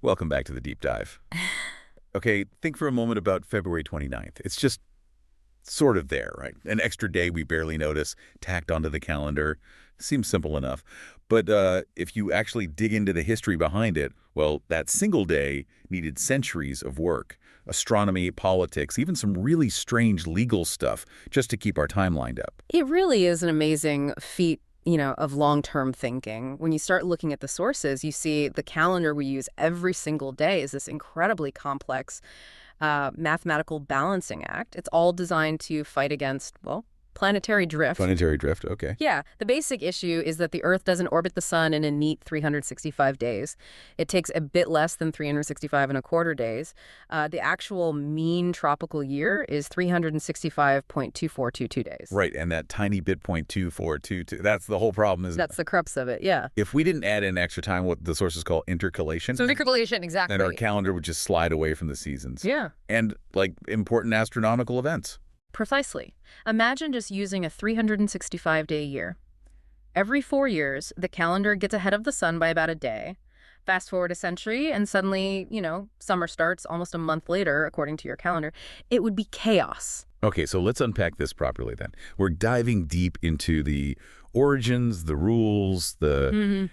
Welcome back to the deep dive. Okay, think for a moment about February 29th. It's just sort of there, right? An extra day we barely notice, tacked onto the calendar. Seems simple enough. But if you actually dig into the history behind it, well, that single day needed centuries of work. Astronomy, politics, even some really strange legal stuff just to keep our time lined up. It really is an amazing feat, of long-term thinking. When you start looking at the sources, you see the calendar we use every single day is this incredibly complex mathematical balancing act. It's all designed to fight against, well, planetary drift. Planetary drift, okay. Yeah, the basic issue is that the Earth doesn't orbit the sun in a neat 365 days. It takes a bit less than 365 and a quarter days. The actual mean tropical year is 365.2422 days. Right, and that tiny bit 0.2422, that's the whole problem, isn't it? That's the crux of it, yeah. If we didn't add in extra time, what the sources call intercalation, So intercalation, exactly. then our calendar would just slide away from the seasons. Yeah. And, like, important astronomical events. Precisely. Imagine just using a 365-day year. Every 4 years, the calendar gets ahead of the sun by about a day. Fast forward a century, and suddenly, summer starts almost a month later, according to your calendar. It would be chaos. Okay, so let's unpack this properly then. We're diving deep into the origins, the rules, the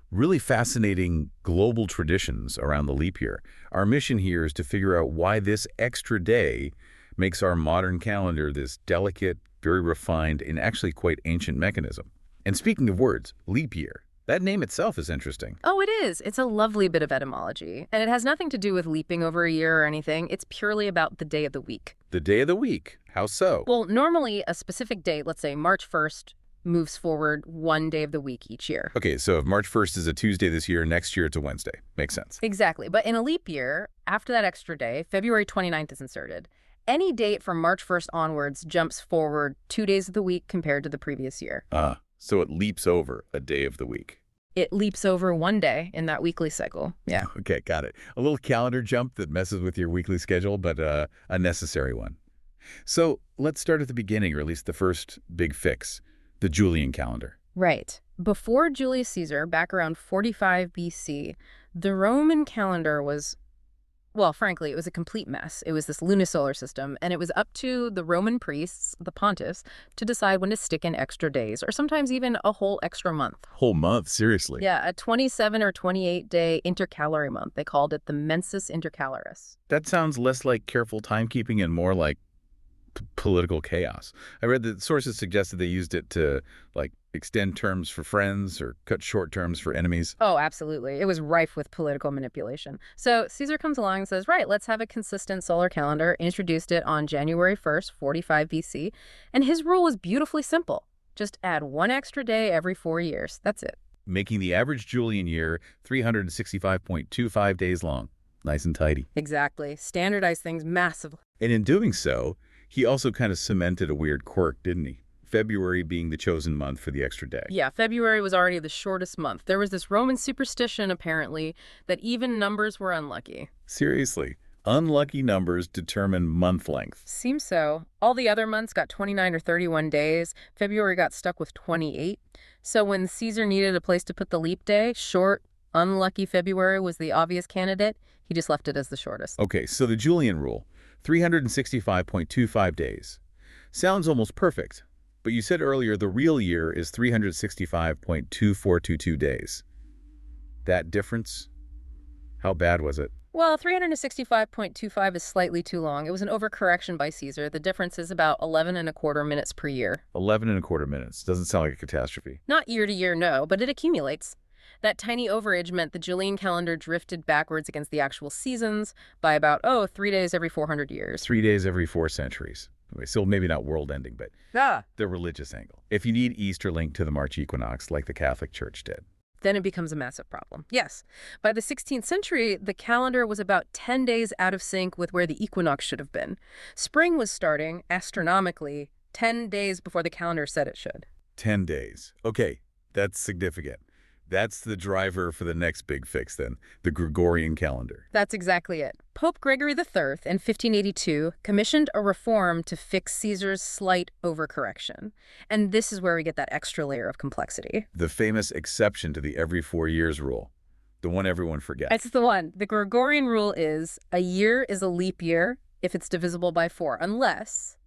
really fascinating global traditions around the leap year. Our mission here is to figure out why this extra day makes our modern calendar this delicate, very refined, and actually quite ancient mechanism. And speaking of words, leap year. That name itself is interesting. Oh, it is. It's a lovely bit of etymology. And it has nothing to do with leaping over a year or anything. It's purely about the day of the week. The day of the week. How so? Well, normally a specific date, let's say March 1st, moves forward one day of the week each year. Okay, so if March 1st is a Tuesday this year, next year it's a Wednesday. Makes sense. Exactly. But in a leap year, after that extra day, February 29th is inserted. Any date from March 1st onwards jumps forward 2 days of the week compared to the previous year. So it leaps over a day of the week. It leaps over one day in that weekly cycle. Yeah. Okay, got it. A little calendar jump that messes with your weekly schedule, but a necessary one. So let's start at the beginning, or at least the first big fix, the Julian calendar. Right. Before Julius Caesar, back around 45 BC, the Roman calendar was, well, frankly, it was a complete mess. It was this lunisolar system, and it was up to the Roman priests, the pontiffs, to decide when to stick in extra days, or sometimes even a whole extra month. Whole month, seriously? Yeah, a 27 or 28-day intercalary month. They called it the mensis intercalaris. That sounds less like careful timekeeping and more like political chaos. I read that sources suggested they used it to, like, extend terms for friends or cut short terms for enemies. Oh, absolutely. It was rife with political manipulation. So Caesar comes along and says, right, let's have a consistent solar calendar, introduced it on January 1st, 45 BC, and his rule was beautifully simple. Just add one extra day every 4 years. That's it. Making the average Julian year 365.25 days long. Nice and tidy. Exactly. Standardize things massively. And in doing so, he also kind of cemented a weird quirk, didn't he? February being the chosen month for the extra day. Yeah, February was already the shortest month. There was this Roman superstition, apparently, that even numbers were unlucky. Seriously, unlucky numbers determine month length. Seems so. All the other months got 29 or 31 days. February got stuck with 28. So when Caesar needed a place to put the leap day, short, unlucky February was the obvious candidate. He just left it as the shortest. Okay, so the Julian rule, 365.25 days. Sounds almost perfect. But you said earlier the real year is 365.2422 days. That difference? How bad was it? Well, 365.25 is slightly too long. It was an overcorrection by Caesar. The difference is about 11 and a quarter minutes per year. 11 and a quarter minutes. Doesn't sound like a catastrophe. Not year to year, no, but it accumulates. That tiny overage meant the Julian calendar drifted backwards against the actual seasons by about, 3 days every 400 years. 3 days every 4 centuries. Still maybe not world-ending, but the religious angle. If you need Easter linked to the March equinox, like the Catholic Church did. Then it becomes a massive problem. Yes. By the 16th century, the calendar was about 10 days out of sync with where the equinox should have been. Spring was starting, astronomically, 10 days before the calendar said it should. 10 days. Okay, that's significant. That's the driver for the next big fix then, the Gregorian calendar. That's exactly it. Pope Gregory III in 1582 commissioned a reform to fix Caesar's slight overcorrection. And this is where we get that extra layer of complexity. The famous exception to the every 4 years rule. the one everyone forgets. It's the one. The Gregorian rule is a year is a leap year if it's divisible by 4, unless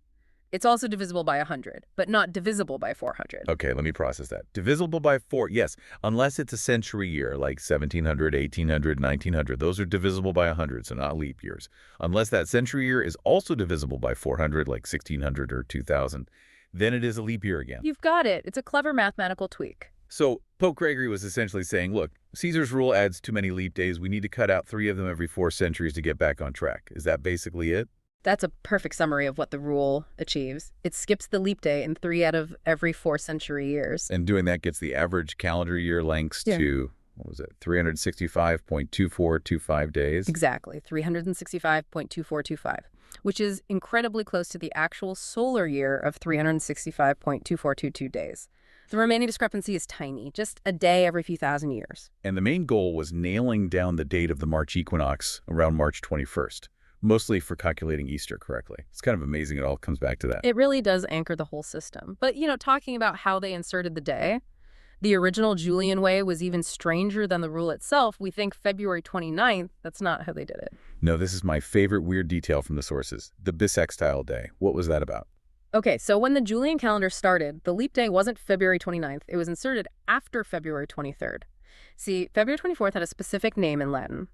it's also divisible by 100, but not divisible by 400. Okay, let me process that. Divisible by 4, yes, unless it's a century year, like 1700, 1800, 1900. Those are divisible by 100, so not leap years. Unless that century year is also divisible by 400, like 1600 or 2000, then it is a leap year again. You've got it. It's a clever mathematical tweak. So Pope Gregory was essentially saying, look, Caesar's rule adds too many leap days. We need to cut out 3 of them every 4 centuries to get back on track. Is that basically it? That's a perfect summary of what the rule achieves. It skips the leap day in 3 out of every 4 century years. And doing that gets the average calendar year lengths to, what was it, 365.2425 days? Exactly, 365.2425, which is incredibly close to the actual solar year of 365.2422 days. The remaining discrepancy is tiny, just a day every few thousand years. And the main goal was nailing down the date of the March equinox around March 21st, mostly for calculating Easter correctly. It's kind of amazing it all comes back to that. It really does anchor the whole system. But, talking about how they inserted the day, the original Julian way was even stranger than the rule itself. We think February 29th. That's not how they did it. No, this is my favorite weird detail from the sources. The bisextile day. What was that about? Okay, so when the Julian calendar started, the leap day wasn't February 29th. It was inserted after February 23rd. See, February 24th had a specific name in Latin,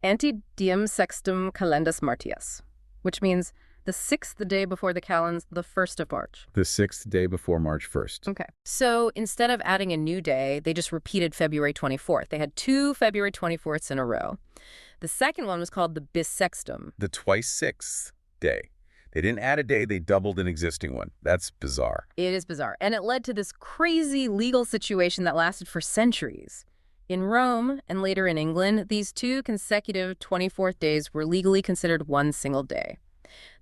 Ante Diem Sextum Calendus Martius, which means the 6th day before the calends, the 1st of March. The 6th day before March 1st. Okay. So instead of adding a new day, they just repeated February 24th. They had 2 February 24ths in a row. The second one was called the Bissextum. The twice 6th day. They didn't add a day, they doubled an existing one. That's bizarre. It is bizarre. And it led to this crazy legal situation that lasted for centuries. In Rome and later in England, these 2 consecutive 24th days were legally considered one single day.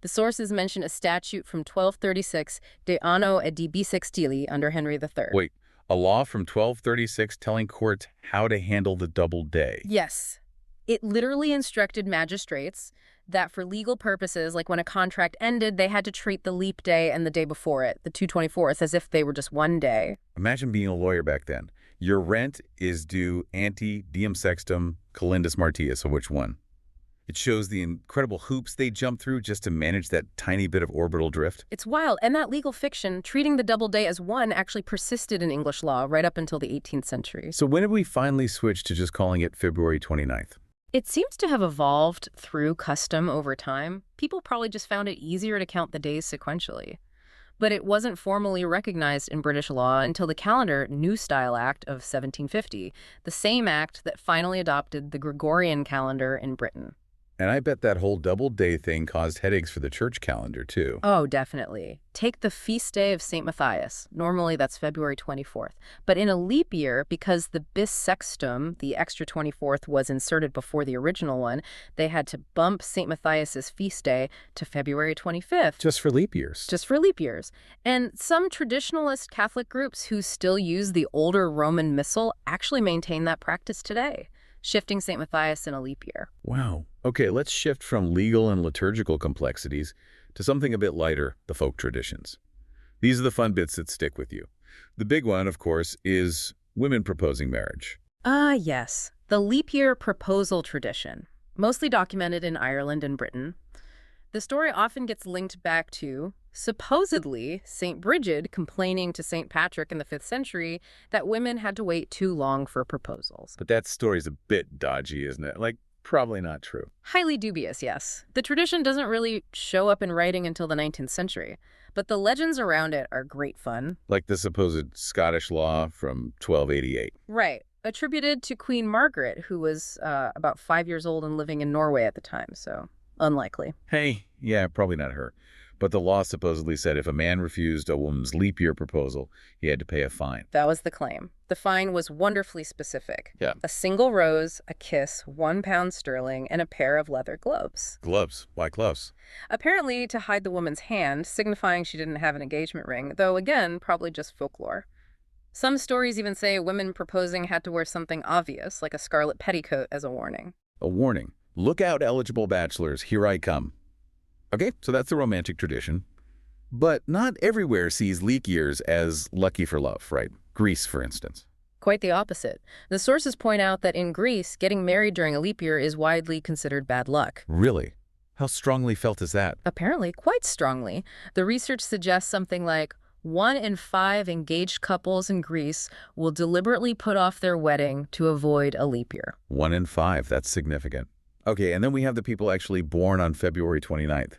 The sources mention a statute from 1236 De Anno et di Bissextili under Henry III. Wait, a law from 1236 telling courts how to handle the double day? Yes. It literally instructed magistrates that for legal purposes, like when a contract ended, they had to treat the leap day and the day before it, the 2/24th, as if they were just one day. Imagine being a lawyer back then. Your rent is due ante diem sextum calendus martius, so which one? It shows the incredible hoops they jump through just to manage that tiny bit of orbital drift. It's wild. And that legal fiction, treating the double day as one, actually persisted in English law right up until the 18th century. So when did we finally switch to just calling it February 29th? It seems to have evolved through custom over time. People probably just found it easier to count the days sequentially. But it wasn't formally recognized in British law until the Calendar New Style Act of 1750, the same act that finally adopted the Gregorian calendar in Britain. And I bet that whole double day thing caused headaches for the church calendar, too. Oh, definitely. Take the feast day of St. Matthias. Normally, that's February 24th. But in a leap year, because the bissextum, the extra 24th, was inserted before the original one, they had to bump St. Matthias's feast day to February 25th. Just for leap years. Just for leap years. And some traditionalist Catholic groups who still use the older Roman Missal actually maintain that practice today, shifting St. Matthias in a leap year. Wow. Okay, let's shift from legal and liturgical complexities to something a bit lighter, the folk traditions. These are the fun bits that stick with you. The big one, of course, is women proposing marriage. Yes. The leap year proposal tradition, mostly documented in Ireland and Britain. The story often gets linked back to, supposedly, St. Bridget complaining to St. Patrick in the 5th century that women had to wait too long for proposals. But that story's a bit dodgy, isn't it? Like, probably not true. Highly dubious, yes. The tradition doesn't really show up in writing until the 19th century, but the legends around it are great fun. Like the supposed Scottish law from 1288. Right. Attributed to Queen Margaret, who was about 5 years old and living in Norway at the time, so unlikely. Hey, yeah, probably not her. But the law supposedly said if a man refused a woman's leap year proposal, he had to pay a fine. That was the claim. The fine was wonderfully specific. Yeah. A single rose, a kiss, £1 and a pair of leather gloves. Gloves? Why gloves? Apparently to hide the woman's hand, signifying she didn't have an engagement ring, though again, probably just folklore. Some stories even say women proposing had to wear something obvious, like a scarlet petticoat, as a warning. A warning. Look out, eligible bachelors, here I come. Okay, so that's the romantic tradition. But not everywhere sees leap years as lucky for love, right? Greece, for instance. Quite the opposite. The sources point out that in Greece, getting married during a leap year is widely considered bad luck. Really? How strongly felt is that? Apparently, quite strongly. The research suggests something like 1 in 5 engaged couples in Greece will deliberately put off their wedding to avoid a leap year. 1 in 5, that's significant. Okay, and then we have the people actually born on February 29th.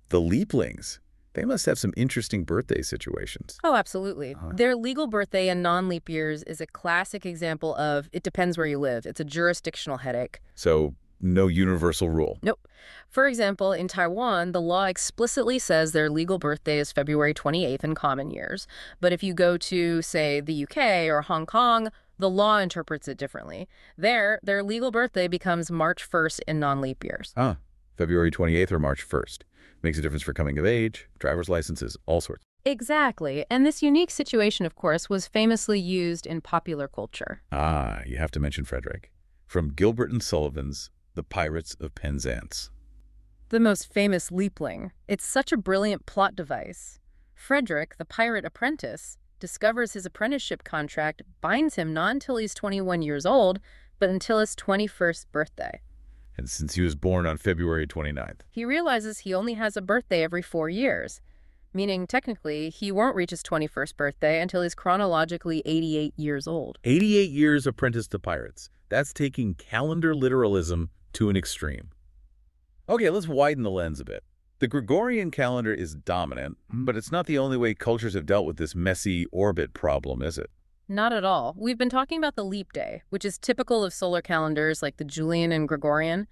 The leaplings. They must have some interesting birthday situations. Oh, absolutely. Their legal birthday in non-leap years is a classic example of it depends where you live. It's a jurisdictional headache. So, no universal rule. Nope. For example, in Taiwan, the law explicitly says their legal birthday is February 28th in common years. But if you go to, say, the UK or Hong Kong, the law interprets it differently. There, their legal birthday becomes March 1st in non-leap years. February 28th or March 1st. Makes a difference for coming of age, driver's licenses, all sorts. Exactly. And this unique situation, of course, was famously used in popular culture. You have to mention Frederick. From Gilbert and Sullivan's The Pirates of Penzance. The most famous leapling. It's such a brilliant plot device. Frederick, the pirate apprentice, discovers his apprenticeship contract binds him not until he's 21 years old, but until his 21st birthday. And since he was born on February 29th. He realizes he only has a birthday every 4 years, meaning technically he won't reach his 21st birthday until he's chronologically 88 years old. 88 years apprenticed to pirates. That's taking calendar literalism to an extreme. Okay, let's widen the lens a bit. The Gregorian calendar is dominant, but it's not the only way cultures have dealt with this messy orbit problem, is it? Not at all. We've been talking about the leap day, which is typical of solar calendars like the Julian and Gregorian,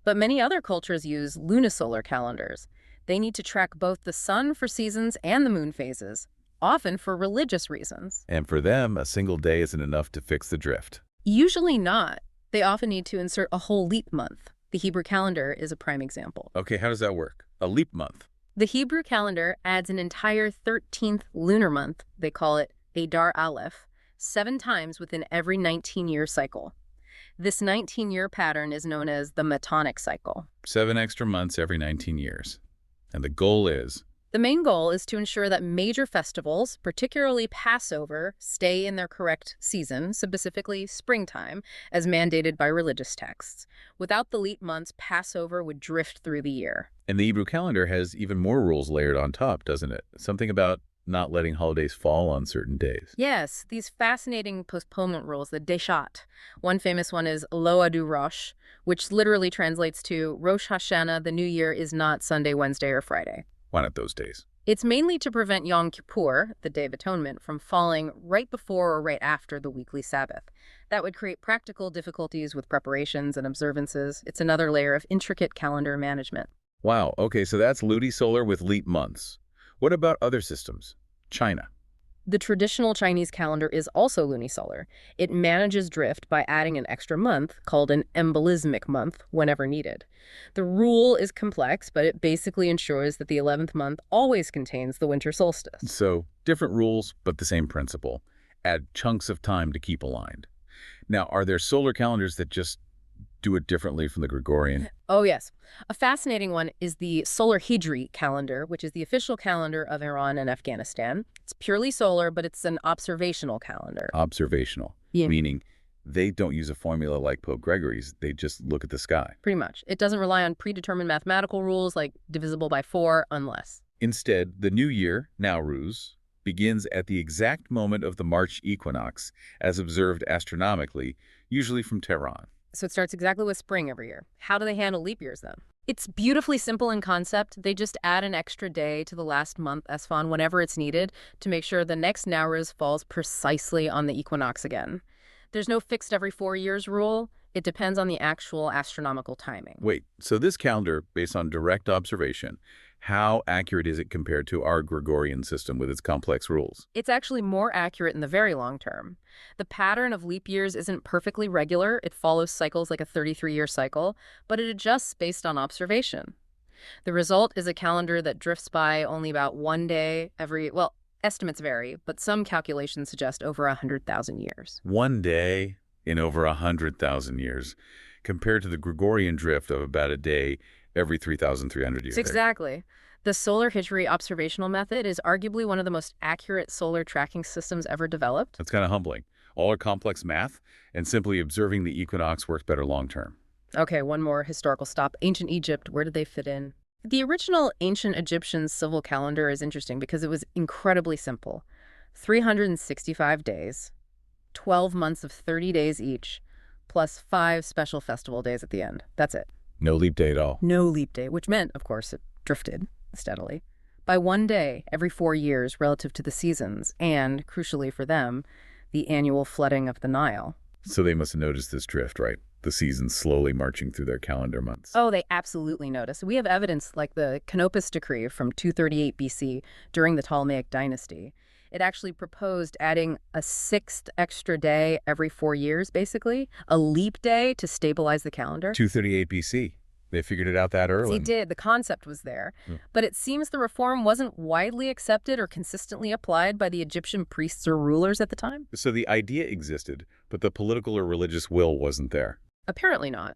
but many other cultures use lunisolar calendars. They need to track both the sun for seasons and the moon phases, often for religious reasons. And for them, a single day isn't enough to fix the drift. Usually not. They often need to insert a whole leap month. The Hebrew calendar is a prime example. Okay, how does that work? A leap month. The Hebrew calendar adds an entire 13th lunar month, they call it Adar Aleph, 7 times within every 19-year cycle. This 19-year pattern is known as the Metonic cycle. 7 extra months every 19 years. And the goal is? The main goal is to ensure that major festivals, particularly Passover, stay in their correct season, specifically springtime, as mandated by religious texts. Without the leap months, Passover would drift through the year. And the Hebrew calendar has even more rules layered on top, doesn't it? Something about not letting holidays fall on certain days. Yes, these fascinating postponement rules, the Deshat. One famous one is Lo Adu Rosh, which literally translates to Rosh Hashanah, the new year is not Sunday, Wednesday, or Friday. Why not those days? It's mainly to prevent Yom Kippur, the Day of Atonement, from falling right before or right after the weekly Sabbath. That would create practical difficulties with preparations and observances. It's another layer of intricate calendar management. Wow, okay, so that's lunisolar with leap months. What about other systems? China. The traditional Chinese calendar is also lunisolar. It manages drift by adding an extra month, called an embolismic month, whenever needed. The rule is complex, but it basically ensures that the 11th month always contains the winter solstice. So, different rules, but the same principle. Add chunks of time to keep aligned. Now, are there solar calendars that just do it differently from the Gregorian? Oh, yes. A fascinating one is the solar Hijri calendar, which is the official calendar of Iran and Afghanistan. It's purely solar, but it's an observational calendar. Observational, Yeah. meaning they don't use a formula like Pope Gregory's. They just look at the sky. Pretty much. It doesn't rely on predetermined mathematical rules like divisible by 4 unless. Instead, the new year, Nowruz, begins at the exact moment of the March equinox, as observed astronomically, usually from Tehran. So it starts exactly with spring every year. How do they handle leap years, then? It's beautifully simple in concept. They just add an extra day to the last month, Esfand, whenever it's needed, to make sure the next Nowruz falls precisely on the equinox again. There's no fixed every 4 years rule. It depends on the actual astronomical timing. Wait, so this calendar, based on direct observation, how accurate is it compared to our Gregorian system with its complex rules? It's actually more accurate in the very long term. The pattern of leap years isn't perfectly regular. It follows cycles like a 33-year cycle, but it adjusts based on observation. The result is a calendar that drifts by only about 1 day every, well, estimates vary, but some calculations suggest over 100,000 years. 1 day in over 100,000 years, compared to the Gregorian drift of about a day every 3,300 years. Exactly. The solar Hijri observational method is arguably one of the most accurate solar tracking systems ever developed. That's kind of humbling. All are complex math, and simply observing the equinox works better long term. Okay, one more historical stop. Ancient Egypt, where did they fit in? The original ancient Egyptian civil calendar is interesting because it was incredibly simple. 365 days, 12 months of 30 days each, plus 5 special festival days at the end. That's it. No leap day at all. No leap day, which meant, of course, it drifted steadily. By 1 day every 4 years relative to the seasons, and, crucially for them, the annual flooding of the Nile. So they must have noticed this drift, right? The seasons slowly marching through their calendar months. Oh, they absolutely noticed. We have evidence like the Canopus Decree from 238 BC during the Ptolemaic dynasty. It actually proposed adding a 6th extra day every 4 years, basically, a leap day to stabilize the calendar. 238 BC. They figured it out that early. They did. The concept was there. But it seems the reform wasn't widely accepted or consistently applied by the Egyptian priests or rulers at the time. So the idea existed, but the political or religious will wasn't there. Apparently not.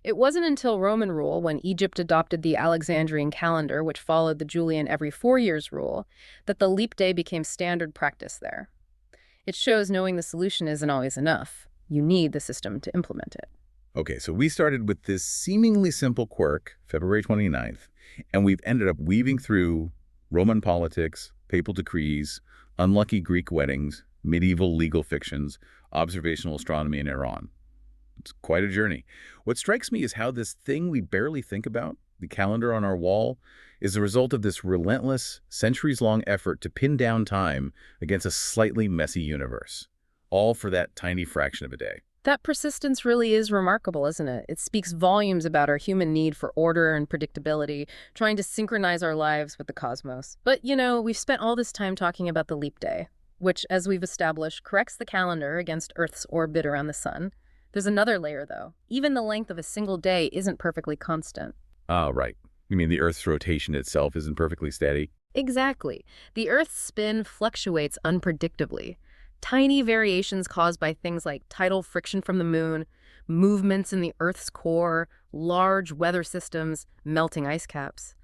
It wasn't until Roman rule, when Egypt adopted the Alexandrian calendar, which followed the Julian every 4 years rule, that the leap day became standard practice there. It shows knowing the solution isn't always enough. You need the system to implement it. Okay, so we started with this seemingly simple quirk, February 29th, and we've ended up weaving through Roman politics, papal decrees, unlucky Greek weddings, medieval legal fictions, observational astronomy in Iran. It's quite a journey. What strikes me is how this thing we barely think about, the calendar on our wall, is the result of this relentless, centuries-long effort to pin down time against a slightly messy universe, all for that tiny fraction of a day. That persistence really is remarkable, isn't it? It speaks volumes about our human need for order and predictability, trying to synchronize our lives with the cosmos. But, we've spent all this time talking about the leap day, which, as we've established, corrects the calendar against Earth's orbit around the sun. There's another layer, though. Even the length of a single day isn't perfectly constant. Ah, right. You mean the Earth's rotation itself isn't perfectly steady? Exactly. The Earth's spin fluctuates unpredictably. Tiny variations caused by things like tidal friction from the moon, movements in the Earth's core, large weather systems, melting ice caps.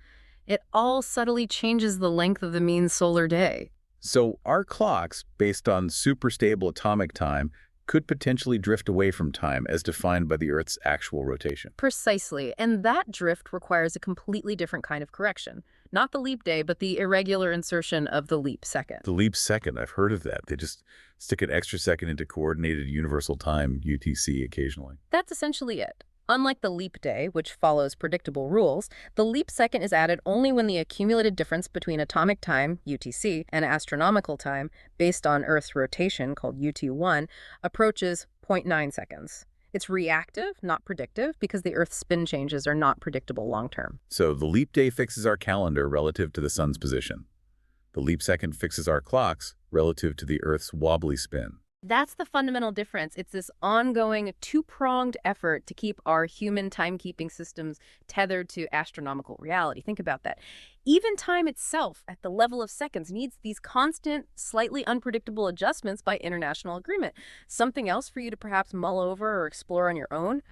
It all subtly changes the length of the mean solar day. So our clocks, based on super stable atomic time, could potentially drift away from time as defined by the Earth's actual rotation. Precisely, and that drift requires a completely different kind of correction. Not the leap day, but the irregular insertion of the leap second. The leap second, I've heard of that. They just stick an extra second into Coordinated Universal Time, UTC, occasionally. That's essentially it. Unlike the leap day, which follows predictable rules, the leap second is added only when the accumulated difference between atomic time, UTC, and astronomical time, based on Earth's rotation, called UT1, approaches 0.9 seconds. It's reactive, not predictive, because the Earth's spin changes are not predictable long-term. So the leap day fixes our calendar relative to the sun's position. The leap second fixes our clocks relative to the Earth's wobbly spin. That's the fundamental difference. It's this ongoing, two-pronged effort to keep our human timekeeping systems tethered to astronomical reality. Think about that. Even time itself, at the level of seconds, needs these constant, slightly unpredictable adjustments by international agreement. Something else for you to perhaps mull over or explore on your own?